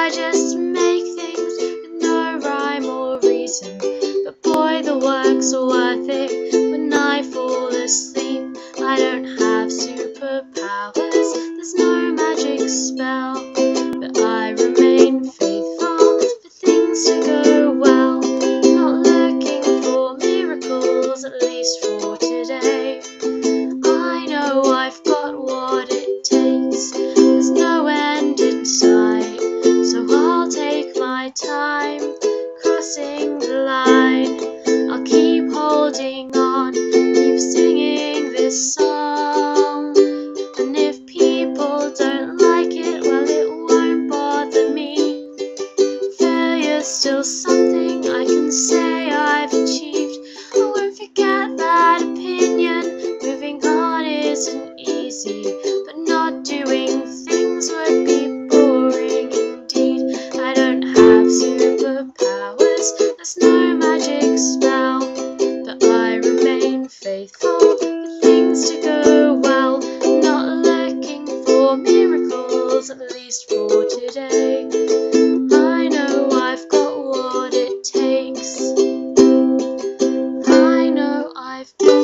I just make things with no rhyme or reason. But boy, the work's worth it when I fall asleep. I don't have superpowers, there's no magic spell, but I remain faithful for things to go well. Not looking for miracles, at least for today. I know I've got what it takes, there's no end in sight, so I'll take my time crossing the line. I'll keep holding on, keep singing this song, and if people don't like it, well, it won't bother me. Failure's still something I can say I've achieved. I won't forget that opinion. Moving on isn't easy, but not doing things would be boring indeed. I don't have superpowers, there's no magic spell, but I remain faithful for things to go well. Not looking for miracles, at least for today. I know I've got what it takes. I know I've got